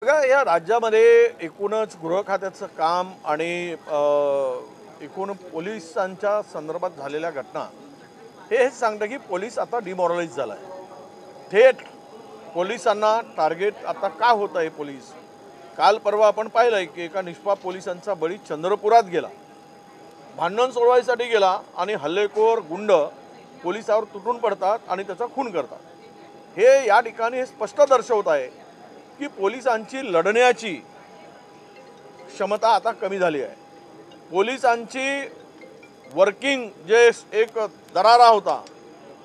बघा या राज्यामध्ये एकूणच गृह खात्याचं काम आणि एकूण पोलिसांच्या संदर्भात झालेल्या घटना हेच सांगतं की पोलीस आता डिमॉरलाइज झाला आहे. थेट पोलिसांना टार्गेट आता का होत आहे. पोलीस काल परवा आपण पाहिलं की एका निष्पाप पोलिसांचा बळी चंद्रपुरात गेला, भांडण सोडवायसाठी गेला आणि हल्लेखोर गुंड पोलिसावर तुटून पडतात आणि त्याचा खून करतात. हे या ठिकाणी हे स्पष्ट दर्शवत आहे की पोलिसांची लढण्याची क्षमता आता कमी झाली आहे. पोलिसांची वर्किंग जे एक दरारा होता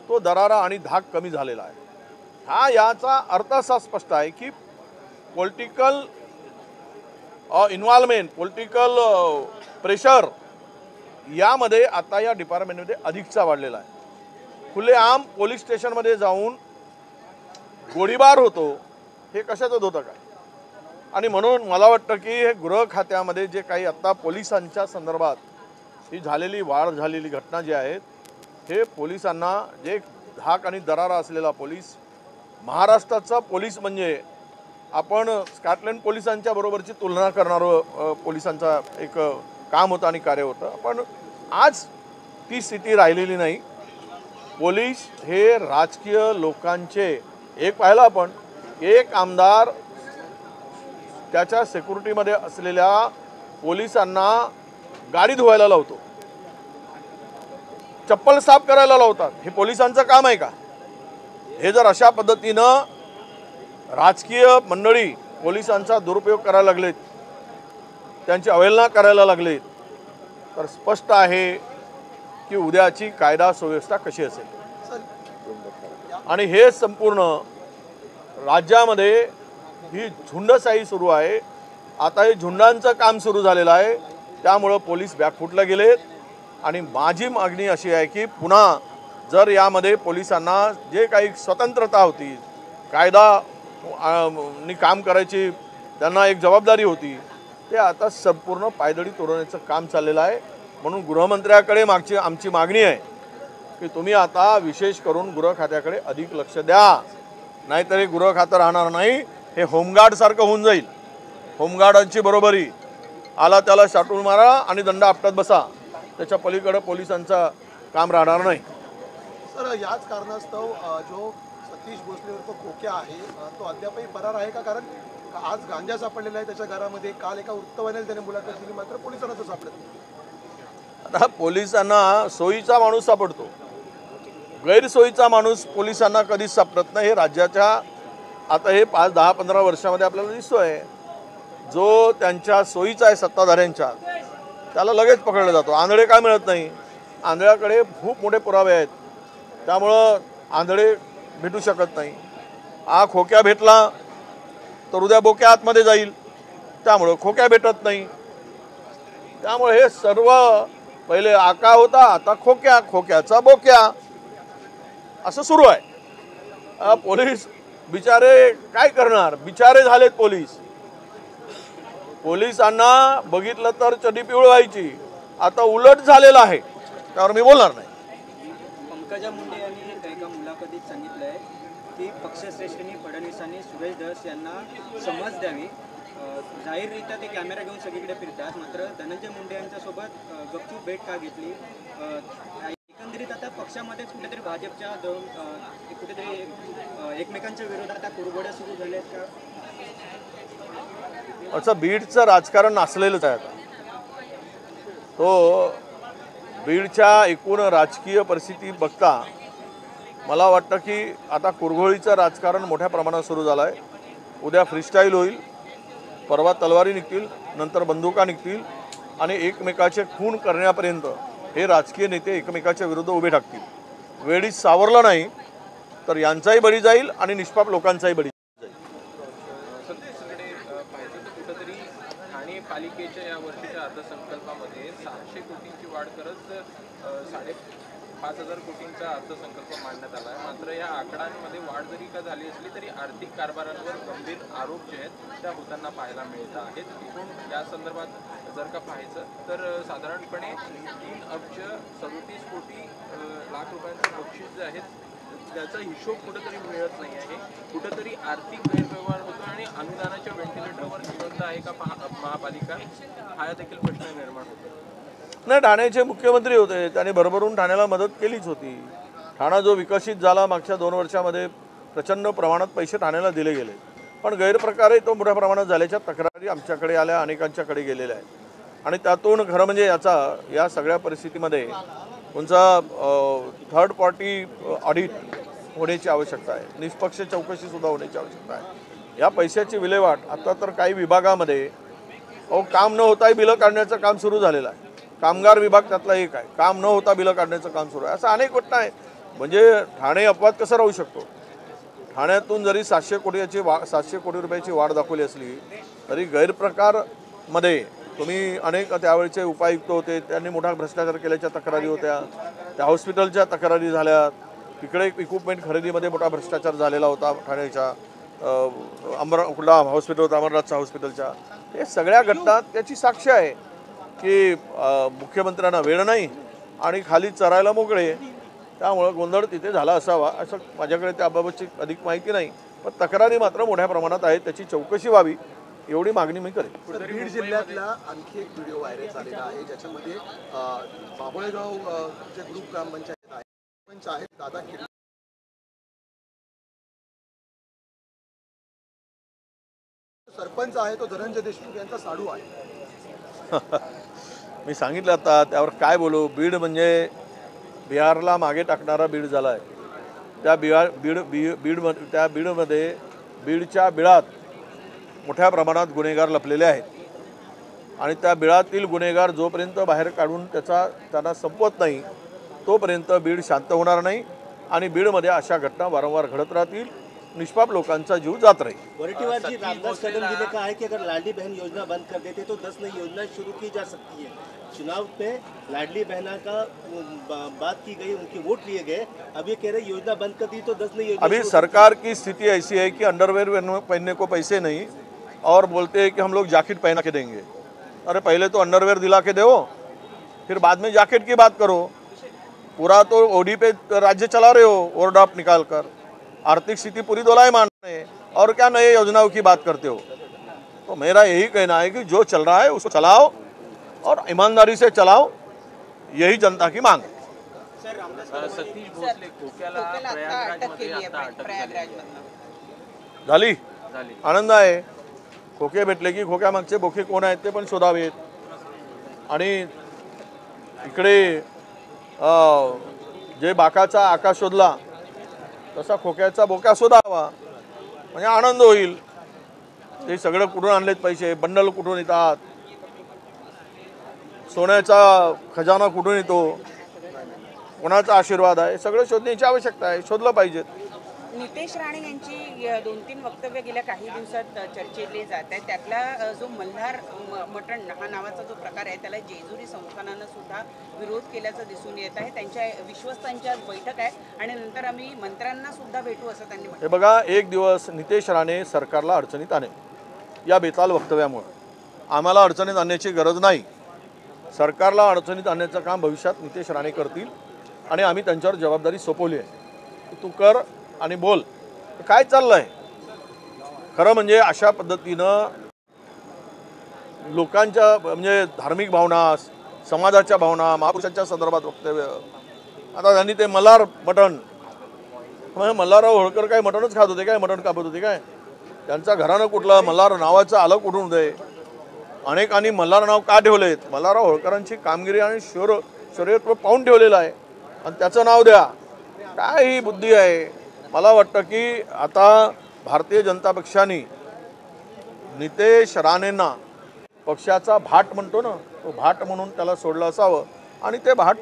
तो दरारा आणि धाक कमी झालेला आहे. हा याचा अर्थ असा स्पष्ट आहे की पॉलिटिकल इन्व्हॉल्वमेंट, पॉलिटिकल प्रेशर यामध्ये आता या डिपार्टमेंटमध्ये अधिकचा वाढलेला आहे. खुलेआम पोलीस स्टेशनमध्ये जाऊन गोळीबार होतो, हे कशाचं होतं काय. आणि म्हणून मला वाटतं की हे गृह खात्यामध्ये जे काही आत्ता पोलिसांच्या संदर्भात ही झालेली वाढ झालेली घटना जी आहेत, हे पोलिसांना जे धाक आणि दरारा असलेला पोलीस, महाराष्ट्राचा पोलीस म्हणजे आपण स्कॉटलंड पोलिसांच्या बरोबरची तुलना करणारं पोलिसांचा एक काम होतं आणि कार्य होतं. पण आज ती स्थिती राहिलेली नाही. पोलीस हे राजकीय लोकांचे एक पाहिलं आपण, एक आमदार त्याच्या सिक्युरिटीमध्ये असलेल्या पोलिसांना गाडी धुवायला लावतो, चप्पल साफ करायला लावतात. हे पोलिसांचं काम आहे का? हे जर अशा पद्धतीनं राजकीय मंडळी पोलिसांचा दुरुपयोग करायला लागलेत, त्यांची अवहेलना करायला लागलेत, तर स्पष्ट आहे की उद्याची कायदा सुव्यवस्था कशी असेल. आणि हे संपूर्ण राज्यामध्ये ही झुंडशाही सुरू आहे. आता हे झुंडांचं काम सुरू झालेलं आहे, त्यामुळं पोलीस बॅकफुटला गेलेत. आणि माझी मागणी अशी आहे की पुन्हा जर यामध्ये पोलिसांना जे काही स्वतंत्रता होती, कायदा नी काम करायची त्यांना एक जबाबदारी होती, ते आता संपूर्ण पायदळी तोडण्याचं काम चाललेलं आहे. म्हणून गृहमंत्र्याकडे आमची मागणी आहे की तुम्ही आता विशेष करून गृह खात्याकडे अधिक लक्ष द्या, नाहीतर हे गृह खातं राहणार नाही. हे होमगार्डसारखं होऊन जाईल. होमगार्डांची बरोबरी, आला त्याला शाटून मारा आणि दंड आपटत बसा, त्याच्या पलीकडे पोलिसांचं काम राहणार नाही. सर, याच कारणास्तव जो सतीश भोसलेवर तो खोक्या आहे तो अद्यापही फरार आहे का? कारण आज गांजा सापडलेला आहे त्याच्या घरामध्ये. काल एका वृत्तवाहिनीला त्याने मुलाखत दिली, मात्र पोलिसांना तो सापडत नाही. आता पोलिसांना सोयीचा माणूस सापडतो, गैरसोयीचा माणूस पोलिसांना कधीच सापडत नाही. हे राज्याच्या आता हे 5-10-15 वर्षामध्ये आपल्याला दिसतोय. जो त्यांच्या सोयीचा आहे सत्ताधाऱ्यांच्या, त्याला लगेच पकडला जातो. आंधळे काय मिळत नाही? आंधळ्याकडे खूप मोठे पुरावे आहेत, त्यामुळं आंधळे भेटू शकत नाही. हा खोक्या भेटला तर उद्या बोक्या आतमध्ये जाईल, त्यामुळं खोक्या भेटत नाही. त्यामुळे हे सर्व पहिले आका होता, आता खोक्या, खोक्याचा बोक्या असं सुरू आहे. पोलीस बिचारे काय करणार? बिचारे झालेत पोलीस. पोलिसांना बघितलं तर चडी पिवळवायची, आता उलट झालेलं आहे. त्यावर मी बोलणार नाही. पंकजा मुंडे यांनी एका मुलाखतीत सांगितलं आहे की पक्षश्रेष्ठींनी फडणवीसांनी सुरेश धस यांना समज द्यावी. जाहीररित्या ते कॅमेरा घेऊन सगळीकडे फिरतात, मात्र धनंजय मुंडे यांच्यासोबत गपचूप भेट का घेतली? एकंदरीत आता पक्षामध्येच कुठेतरी भाजपच्या कुठेतरी एकमेकांच्या विरोधात त्या कुरघोड्या सुरू झाल्या आहेत का? असं बीडचं राजकारण असलेलंच आहे. आता तो बीडच्या एकूण राजकीय परिस्थिती बघता मला वाटतं की आता कुरघोडीचं राजकारण मोठ्या प्रमाणात सुरू झालं आहे. उद्या फ्रीस्टाईल होईल, परवा तलवारी निघतील, नंतर बंदुका निघतील आणि एकमेकाचे खून करण्यापर्यंत हे राजकीय नेते एकमेकाच्या विरुद्ध उभे टाकतील. वेळीच सावरलं नाही तर यांचाही बळी जाईल आणि निष्पाप लोकांचाही बळी जाईल. कुठेतरी ठाणे पालिकेच्या या वर्षीच्या अर्थसंकल्पामध्ये 600 कोटींची वाढ करत 5,500 कोटींचा अर्थसंकल्प मांडण्यात आला आहे. मात्र या आकड्यांमध्ये वाढ जरी का झाली असली तरी आर्थिक कारभारांवर गंभीर आरोप जे आहेत त्या होताना पाहायला मिळत आहेत. एकूण या संदर्भात जर का पाहायचं तर साधारणपणे 3 अब्ज 37 कोटी लाख रुपयांचं बक्षीस जे आहेत त्याचा हिशोब कुठेतरी मिळत नाही आहे, कुठेतरी आर्थिक गैरव्यवहार होतो आणि अनुदानाच्या व्हेंटिलेटरवर जिवंत आहे का महापालिका, हा देखील प्रश्न निर्माण होतो. नाही, ठाण्याचे मुख्यमंत्री होते, त्यांनी भरभरून ठाण्याला मदत केलीच होती. ठाणा जो विकसित झाला मागच्या 2 वर्षामध्ये प्रचंड प्रमाणात पैसे ठाण्याला दिले गेले, पण गैरप्रकारे तो मोठ्या प्रमाणात झाल्याच्या तक्रारी आमच्याकडे आल्या, अनेकांच्याकडे गेलेल्या आहेत. आणि त्यातून खरं म्हणजे या सगळ्या परिस्थितीमध्ये तुमचा थर्ड पार्टी ऑडिट होण्याची आवश्यकता आहे, निष्पक्ष चौकशीसुद्धा होण्याची आवश्यकता आहे. या पैशाची विल्हेवाट आता तर काही विभागामध्ये काम न होताही बिलं काढण्याचं काम सुरू झालेलं आहे. कामगार विभाग त्यातला एक आहे, काम न होता बिलं काढण्याचं काम सुरू आहे. असं अनेक घटना आहे. म्हणजे ठाणे अपवाद कसं राहू शकतो? ठाण्यातून जरी 700 कोटी रुपयाची वाढ दाखवली असली तरी गैरप्रकारमध्ये तुम्ही अनेक त्यावेळेचे उपायुक्त होते, त्यांनी मोठा भ्रष्टाचार केल्याच्या तक्रारी होत्या, त्या हॉस्पिटलच्या तक्रारी झाल्या. तिकडे इक्विपमेंट खरेदीमध्ये मोठा भ्रष्टाचार झालेला होता ठाण्याच्या कुठला हॉस्पिटल होता, अमरनाथच्या हॉस्पिटलच्या. हे सगळ्या घटना त्याची साक्ष आहे की मुख्यमंत्र्यांना वेळ नाही आणि खाली चरायला मोकळे, त्यामुळं गोंधळ तिथे झाला असावा असं माझ्याकडे त्याबाबतची अधिक माहिती नाही. पण तक्रारी मात्र मोठ्या प्रमाणात आहेत, त्याची चौकशी व्हावी एवढी मागणी मी करेन. बीड जिल्ह्यातला आणखी एक व्हिडिओ व्हायरल झालेला आहे, ज्याच्यामध्ये बाभळगाव जे ग्रुप ग्रामपंचायत आहे, सरपंच आहेत दादा किल्ले, सरपंच आहे तो धनंजय देशमुख यांचा साडू आहे. मी सांगितलं आता, त्यावर काय बोलू. बीड म्हणजे बिहारला मागे टाकणारा बीड झाला आहे. त्या बीडमध्ये बीडच्या बिळात मोठ्या प्रमाणात गुन्हेगार लपलेले आहेत आणि त्या बिळातील गुन्हेगार जोपर्यंत बाहेर काढून त्यांना संपवत नाही तोपर्यंत बीड शांत होणार नाही आणि बीडमध्ये अशा घटना वारंवार घडत राहतील, निष्पाप लोकांचा जीव जात राहील. वरटीवार जी रामदास कदम जी ने कहा है कि अगर लाडली बहन योजना बंद कर देते तो 10 नई योजना शुरू की जा सकती है. चुनाव पे लाडली बहना का बात की गई, उनके वोट लिए गए, अब ये कह रहे योजना बंद कर दी तो 10 नई योजना. अभी सरकार की स्थिति ऐसी है कि अंडरवेयर पहनने को पैसे नहीं और बोलते हैं कि हम लोग जैकेट पहना के देंगे. अरे पहले तो अंडरवेयर दिला के दो, फिर बाद में जैकेट की बात करो. पूरा तो ओडी पे राज्य चला रहे हो ओवरड्राफ्ट निकाल कर, आर्थिक स्थिति पूरी दोलायमान है और क्या नए योजनाओं की बात करते हो. तो मेरा यही कहना है कि जो चल रहा है उसको चलाओ और ईमानदारी से चलाओ, यही जनता की मांग है. सतीश भोसले खोक्याला प्रयागराजमध्ये आता अटक झाली. आनंद आहे. खोके भेटले की खोक्यामागचे बोके कोण आहेत ते पण शोधावेत आणि इकडे जे बाकाचा आकाश शोधला तसा खोक्याचा बोका शोधावा, म्हणजे आनंद होईल. ते सगळं कुठून आणलेत पैसे, बंडल कुठून येतात, सोन्याचा खजाना कुठून येतो, कोणाचा आशीर्वाद आहे, सगळं शोधण्याची आवश्यकता आहे. शोधलं पाहिजेत. नितेश राणे यांची 2-3 वक्तव्य गेल्या काही दिवसात चर्चेले जात आहेत. त्यातला जो मल्हार मटण हा नावाचा जो प्रकार आहे त्याला जेजुरी संस्थानानं सुद्धा विरोध केल्याचं दिसून येत आहे. त्यांच्या विश्वस्तांची बैठक आहे आणि नंतर आम्ही मंत्र्यांना सुद्धा भेटू असं त्यांनी म्हटलं. हे बघा, एक दिवस नितेश राणे सरकारला अडचणीत आणे या बेताल वक्तव्यामुळे. आम्हाला अडचणीत आणण्याची गरज नाही. सरकारला अडचणीत आणण्याचं काम भविष्यात नितेश राणे करतील आणि आम्ही त्यांच्यावर जबाबदारी सोपवली आहे. तू कर आणि बोल. काय चाललंय खरं म्हणजे अशा पद्धतीनं लोकांच्या म्हणजे धार्मिक भावना, समाजाच्या भावना, महापुरुषांच्या संदर्भात वक्तव्य. आता त्यांनी ते मल्हार मटण, मल्हारराव होळकर काय मटणच खात होते काय, मटण कापत होते काय? त्यांचा घराणं कुठलं, मल्हार नावाचं आलं कुठून दे. अनेकांनी मल्हार नाव का ठेवलेत? मल्हारराव होळकरांची कामगिरी आणि शौर्यत्व पाहून ठेवलेलं आहे आणि त्याचं नाव द्या. काय ही बुद्धी आहे? मला वाटतं की आता भारतीय जनता पक्षाने नितेश राणेंना पक्षाचा भाट म्हणतो ना, तो भाट म्हणून त्याला सोडलं असावं आणि ते भाट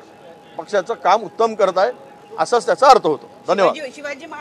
पक्षाचं काम उत्तम करत आहे असाच त्याचा अर्थ होतो. धन्यवाद.